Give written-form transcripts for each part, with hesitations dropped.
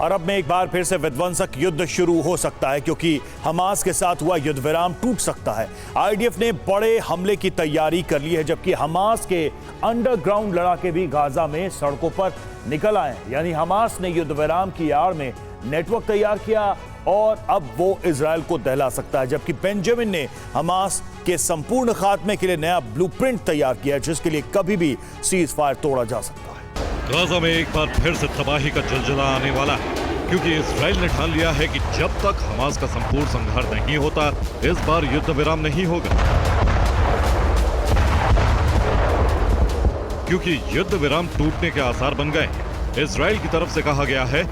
अरब में एक बार फिर से विध्वंसक युद्ध शुरू हो सकता है क्योंकि हमास के साथ हुआ युद्ध विराम टूट सकता है। आईडीएफ ने बड़े हमले की तैयारी कर ली है, जबकि हमास के अंडरग्राउंड लड़ाके भी गाजा में सड़कों पर निकल आए। यानी हमास ने युद्ध विराम की आड़ में नेटवर्क तैयार किया और अब वो इजराइल को दहला सकता है, जबकि बेंजामिन ने हमास के संपूर्ण खात्मे के लिए नया ब्लूप्रिंट तैयार किया, जिसके लिए कभी भी सीज फायर तोड़ा जा सकता है। गाजा में एक बार फिर से तबाही का जलजला आने वाला है, क्योंकि इजराइल ने ठान लिया है कि जब तक हमास का संपूर्ण संहार नहीं होता, इस बार युद्ध विराम नहीं होगा। क्योंकि युद्ध विराम टूटने के आसार बन गए। इजराइल की तरफ से कहा गया है,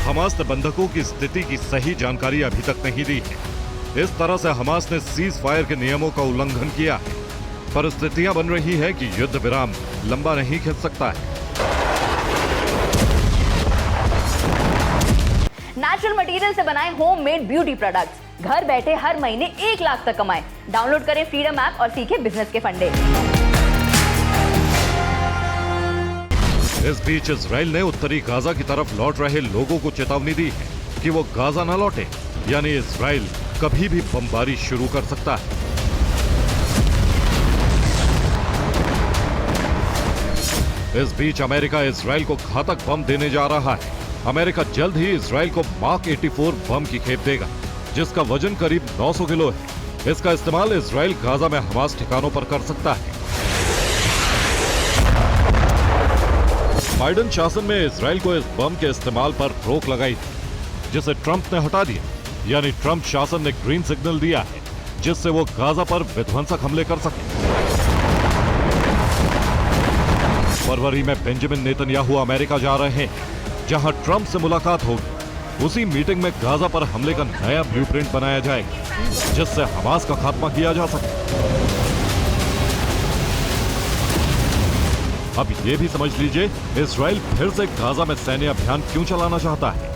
हमास ने बंधकों की स्थिति की सही जानकारी अभी तक नहीं दी है। इस तरह से हमास ने सीज फायर के नियमों का उल्लंघन किया है। परिस्थितियां बन रही है कि युद्ध विराम लंबा नहीं खिंच सकता है। नेचुरल मटेरियल से बनाए होममेड ब्यूटी प्रोडक्ट्स, घर बैठे हर महीने 1 लाख तक कमाएं। डाउनलोड करें फ्रीडम ऐप और सीखें बिजनेस के फंडे। इस बीच इजराइल ने उत्तरी गाजा की तरफ लौट रहे लोगों को चेतावनी दी है कि वो गाजा न लौटे, यानी इजराइल कभी भी बमबारी शुरू कर सकता है। इस बीच अमेरिका इजराइल को घातक बम देने जा रहा है। अमेरिका जल्द ही इजराइल को मार्क 84 बम की खेप देगा, जिसका वजन करीब 900 किलो है। इसका इस्तेमाल इजराइल गाजा में हमास ठिकानों पर कर सकता है। बाइडेन शासन में इजराइल को इस बम के इस्तेमाल पर रोक लगाई थी, जिसे ट्रंप ने हटा दिया। यानी ट्रंप शासन ने ग्रीन सिग्नल दिया है, जिससे वो गाजा पर विध्वंसक हमले कर सके। फरवरी में बेंजामिन नेतन्याहू अमेरिका जा रहे हैं, जहां ट्रंप से मुलाकात होगी। उसी मीटिंग में गाजा पर हमले का नया ब्लूप्रिंट बनाया जाएगा, जिससे हमास का खात्मा किया जा सके। अब ये भी समझ लीजिए, इजराइल फिर से गाजा में सैन्य अभियान क्यों चलाना चाहता है।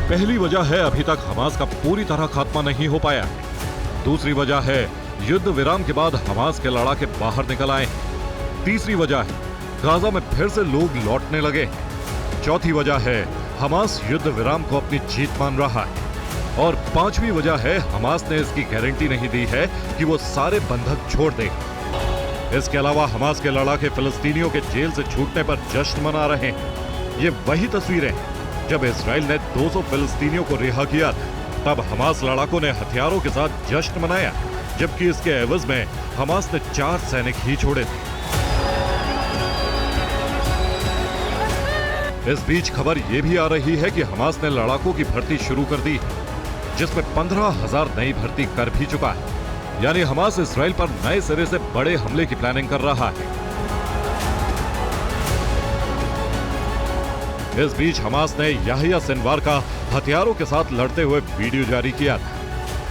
पहली वजह है, अभी तक हमास का पूरी तरह खात्मा नहीं हो पाया है। दूसरी वजह है, युद्ध विराम के बाद हमास के लड़ाके बाहर निकल आए हैं। तीसरी वजह है, गाजा में फिर से लोग लौटने लगे हैं। चौथी वजह है, हमास युद्ध विराम को अपनी जीत मान रहा है। और पांचवी वजह है, हमास ने इसकी गारंटी नहीं दी है कि वो सारे बंधक छोड़ देगा। इसके अलावा हमास के लड़ाके फिलिस्तीनियों के जेल से छूटने पर जश्न मना रहे हैं। ये वही तस्वीरें हैं जब इजराइल ने 200 फिलिस्तीनियों को रिहा किया था। तब हमास लड़ाकों ने हथियारों के साथ जश्न मनाया, जबकि इसके एवज में हमास ने 4 सैनिक ही छोड़े थे। इस बीच खबर यह भी आ रही है कि हमास ने लड़ाकों की भर्ती शुरू कर दी है, जिसमें 15,000 नई भर्ती कर भी चुका है। यानी हमास इजराइल पर नए सिरे से बड़े हमले की प्लानिंग कर रहा है। इस बीच हमास ने याहिया सिनवार का हथियारों के साथ लड़ते हुए वीडियो जारी किया था,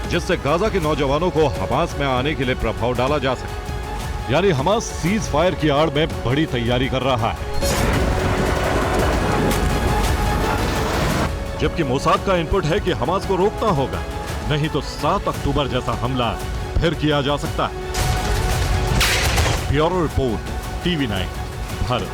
जिससे गाजा के नौजवानों को हमास में आने के लिए प्रभाव डाला जा सके। यानी हमास सीज फायर की आड़ में बड़ी तैयारी कर रहा है। जबकि मोसाद का इनपुट है कि हमास को रोकना होगा, नहीं तो 7 अक्टूबर जैसा हमला फिर किया जा सकता है। Bureau report, TV9 Bharat.